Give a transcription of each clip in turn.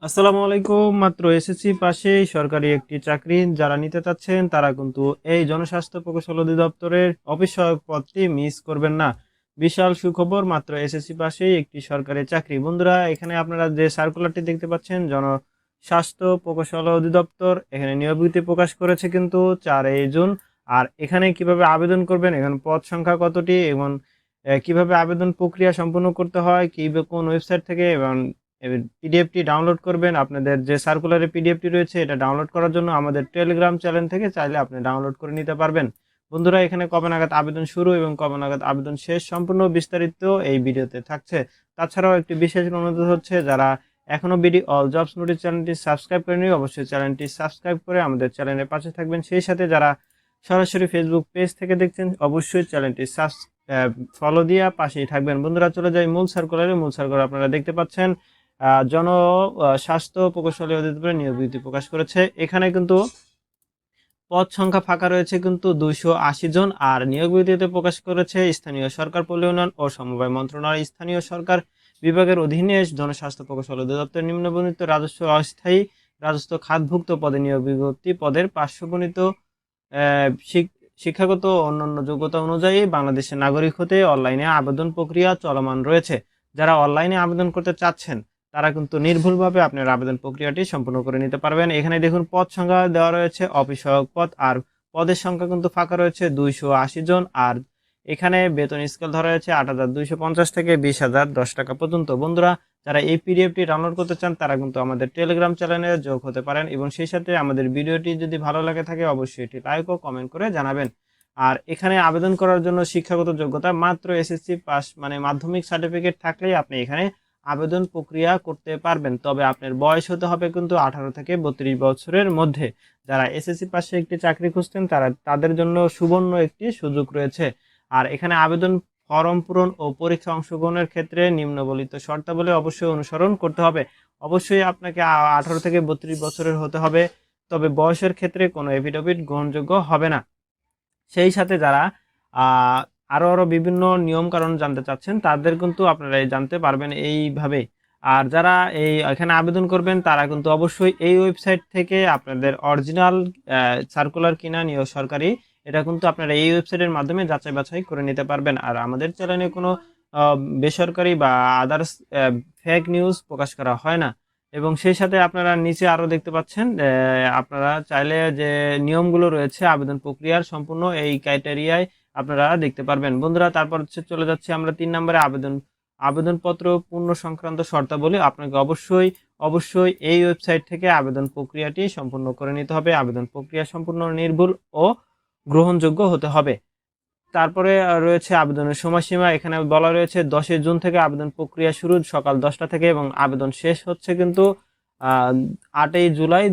আসসালামু আলাইকুম। মাত্র এসএসসি পাশেই সরকারি একটি চাকরি যারা নিতে চাচ্ছেন তারা কিন্তু এই জনস্বাস্থ্য প্রকৌশল অধিদপ্তরের অফিস সহায়ক পদটি মিস করবেন না। বিশাল সুখবর, মাত্র এসএসসি পাশেই একটি সরকারি চাকরি। বন্ধুরা, এখানে আপনারা যে সার্কুলারটি দেখতে পাচ্ছেন জনস্বাস্থ্য প্রকৌশল অধিদপ্তর এখানে নিয়োগ বিজ্ঞপ্তি প্রকাশ করেছে কিন্তু 4 জুন। আর এখানে কিভাবে আবেদন করবেন, এখানে পদ সংখ্যা কতটি এবং কিভাবে আবেদন প্রক্রিয়া সম্পন্ন করতে হয়, কোন ওয়েবসাইট থেকে এবং পিডিএফটি ডাউনলোড করবেন। আপনাদের যে সার্কুলারের পিডিএফটি রয়েছে এটা ডাউনলোড করার জন্য আমাদের টেলিগ্রাম চ্যানেল থেকে চাইলে আপনি ডাউনলোড করে নিতে পারবেন। বন্ধুরা, এখানে কবে নাগাদ আবেদন শুরু এবং কবে নাগাদ আবেদন শেষ সম্পূর্ণ বিস্তারিত এই ভিডিওতে থাকছে। তাছাড়াও একটি বিশেষ অনুরোধ হচ্ছে, যারা এখনো বিডি অল জবস নোটিস চ্যানেলটি সাবস্ক্রাইব করেনি অবশ্যই চ্যানেলটি সাবস্ক্রাইব করে আমাদের চ্যানেলের পাশে থাকবেন। সেই সাথে যারা সরাসরি ফেসবুক পেজ থেকে দেখছেন অবশ্যই চ্যানেলটি ফলো দিয়ে পাশেই থাকবেন। বন্ধুরা, চলে যাই মূল সার্কুলার আপনারা দেখতে পাচ্ছেন। জন স্বাস্থ্য প্রকৌশলী অধিদপ্তরে নিয়োগ বিজ্ঞপ্তি প্রকাশ করেছে। এখানে কিন্তু পদ সংখ্যা ফাঁকা রয়েছে কিন্তু 280 জন। আর নিয়োগ বিজ্ঞপ্তিতে প্রকাশ করেছে স্থানীয় সরকার, পল্লী উন্নয়ন ও সমবায় মন্ত্রণালয়, স্থানীয় সরকার বিভাগের অধীনে জনস্বাস্থ্য প্রকৌশল অধিদপ্তর নিম্নবর্ণিত রাজস্ব অস্থায়ী রাজস্ব খাতভুক্ত পদে নিয়োগ বিজ্ঞপ্তি। পদের পার্শ্ববর্ণিত শিক্ষাগত ও অন্যান্য যোগ্যতা অনুযায়ী বাংলাদেশের নাগরিক হতে অনলাইনে আবেদন প্রক্রিয়া চলমান রয়েছে। যারা অনলাইনে আবেদন করতে চাচ্ছেন তারা কিন্তু নির্ভুলভাবে আপনার আবেদন প্রক্রিয়াটি সম্পূর্ণ করে নিতে পারবেন। এখানে দেখুন পদ সংখ্যা দেওয়া রয়েছে অফিস সহায়ক পদ, আর পদের সংখ্যা কিন্তু ফাঁকা রয়েছে 280 জন। আর এখানে বেতন স্কেল ধরা রয়েছে 8,250 থেকে 20,010 টাকা পর্যন্ত। বন্ধুরা, যারা এই পিডিএফটি ডাউনলোড করতে চান তারা কিন্তু আমাদের টেলিগ্রাম চ্যানেলে যোগ হতে পারেন এবং সেই সাথে আমাদের ভিডিওটি যদি ভালো লাগে থাকে অবশ্যই এটি লাইক ও কমেন্ট করে জানাবেন। আর এখানে আবেদন করার জন্য শিক্ষাগত যোগ্যতা মাত্র এসএসসি পাস মানে মাধ্যমিক সার্টিফিকেট থাকলেই আপনি এখানে আবেদন প্রক্রিয়া করতে পারবেন। তবে আপনার বয়স হতে হবে কিন্তু 18 থেকে 32 বছরের মধ্যে। যারা এসএসসি পাশে একটি চাকরি খুঁজছেন তাদের জন্য সুবর্ণ একটি সুযোগ রয়েছে। আর এখানে আবেদন ফর্ম পূরণ ও পরীক্ষা অংশগ্রহণের ক্ষেত্রে নিম্নবর্ণিত শর্তাবলী অবশ্যই অনুসরণ করতে হবে। অবশ্যই আপনাকে 18 থেকে 32 বছরের হতে হবে, তবে বয়সের ক্ষেত্রে কোনো এফিডেভিট গ্রহণযোগ্য হবে না। সেই সাথে যারা আরো বিভিন্ন নিয়ম কারণ জানতে চাচ্ছেন তাদের কিন্তু আপনারা জানতে পারবেন এইভাবে। আর যারা এখানে আবেদন করবেন তারা কিন্তু অবশ্যই এই ওয়েবসাইট থেকে আপনাদের অরিজিনাল সার্কুলার কিনা নিয়োগ সরকারি, এটা কিন্তু আপনারা এই ওয়েবসাইটের মাধ্যমে যাচাই বাছাই করে নিতে পারবেন। আর আমাদের চ্যানেলে কোনো বেসরকারি বা আদার্স ফেক নিউজ প্রকাশ করা হয় না। এবং সেই সাথে আপনারা নিচে আরো দেখতে পাচ্ছেন, আপনারা চাইলে যে নিয়মগুলো রয়েছে আবেদন প্রক্রিয়ার সম্পূর্ণ এই ক্রাইটেরিয়ায় আপনারা দেখতে পারবেন। বন্ধুরা, তারপর চলে যাচ্ছে আমরা 3 নম্বরে আবেদনপত্র পূর্ণ সংক্রান্ত শর্তাবলী। আপনাকে অবশ্যই এই ওয়েবসাইট থেকে আবেদন প্রক্রিয়াটি সম্পূর্ণ করে নিতে হবে। আবেদন প্রক্রিয়া সম্পূর্ণ নির্ভুল ও গ্রহণযোগ্য হতে হবে। তারপরে রয়েছে আবেদনের সময়সীমা। এখানে বলা রয়েছে 10 জুন থেকে আবেদন প্রক্রিয়া শুরু সকাল 10টা থেকে এবং আবেদন শেষ হচ্ছে কিন্তু 8 জুলাই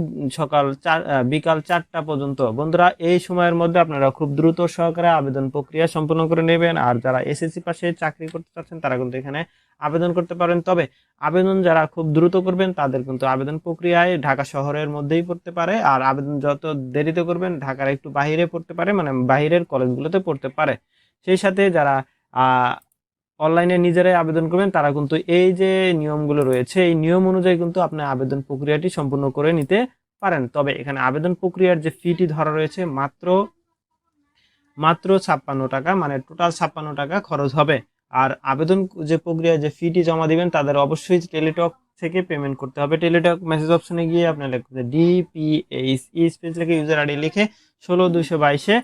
বিকাল 4টা পর্যন্ত। বন্ধুরা, এই সময়ের মধ্যে আপনারা খুব দ্রুত সহকারে আবেদন প্রক্রিয়া সম্পন্ন করে নেবেন। আর যারা এসএসসি পাশে চাকরি করতে চাচ্ছেন তারা কিন্তু এখানে আবেদন করতে পারেন। তবে আবেদন যারা খুব দ্রুত করবেন তাদের কিন্তু আবেদন প্রক্রিয়ায় ঢাকা শহরের মধ্যেই পড়তে পারে, আর আবেদন যত দেরিতে করবেন ঢাকার একটু বাহিরে পড়তে পারে, মানে বাহিরের কলেজগুলোতে পড়তে পারে। সেই সাথে যারা অনলাইনে নিজেরাই আবেদন করবেন তারা কিন্তু এই যে নিয়মগুলো রয়েছে এই নিয়ম অনুযায়ী কিন্তু আপনি আবেদন প্রক্রিয়াটি সম্পূর্ণ করে নিতে পারেন। তবে এখানে আবেদন প্রক্রিয়ার যে ফিটি ধরা রয়েছে মাত্র 56 টাকা, মানে টোটাল 56 টাকা খরচ হবে। আর আবেদন যে প্রক্রিয়া যে ফিটি জমা দিবেন তাদের অবশ্যই টেলিটক থেকে পেমেন্ট করতে হবে। টেলিটক মেসেজ অপশনে গিয়ে আপনার লিখতে DPH স্পেস লিখে ইউজার আইডি লিখে 16222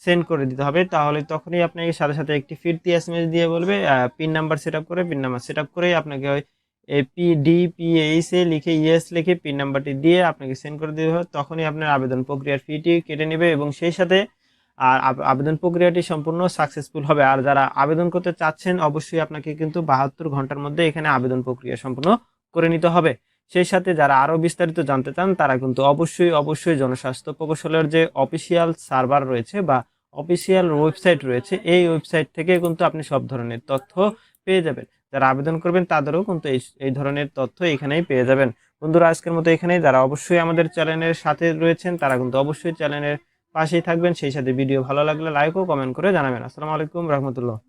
সেন্ড করে দিতে হবে। তাহলে তখনই আপনাকে সাথে সাথে একটি ফিরতি এসএমএস দিয়ে বলবে পিন নাম্বার সেট আপ করে, পিন নাম্বার সেট আপ করেই আপনাকে ওই DPH এ লিখে ইয়েস লিখে পিন নাম্বারটি দিয়ে আপনাকে সেন্ড করে দিতে হবে। তখনই আপনার আবেদন প্রক্রিয়ার ফিটি কেটে নেবে এবং সেই সাথে আর আবেদন প্রক্রিয়াটি সম্পূর্ণ সাকসেসফুল হবে। আর যারা আবেদন করতে চাচ্ছেন অবশ্যই আপনাকে কিন্তু 72 ঘন্টার মধ্যে এখানে আবেদন প্রক্রিয়া সম্পূর্ণ করে নিতে হবে। সেই সাথে যারা আরো বিস্তারিত জানতে চান তারা কিন্তু অবশ্যই জনস্বাস্থ্য প্রকৌশলের যে অফিসিয়াল সার্ভার রয়েছে বা অফিসিয়াল ওয়েবসাইট রয়েছে এই ওয়েবসাইট থেকে কিন্তু আপনি সব ধরনের তথ্য পেয়ে যাবেন। যারা আবেদন করবেন তাদেরও কিন্তু এই ধরনের তথ্য এখানেই পেয়ে যাবেন। বন্ধুরা, আজকের মতো এখানেই। যারা অবশ্যই আমাদের চ্যানেলের সাথে রয়েছেন তারা কিন্তু অবশ্যই চ্যানেলের পাশেই থাকবেন। সেই সাথে ভিডিও ভালো লাগলে লাইক ও কমেন্ট করে জানাবেন। আসসালামু আলাইকুম রহমতুল্লাহ।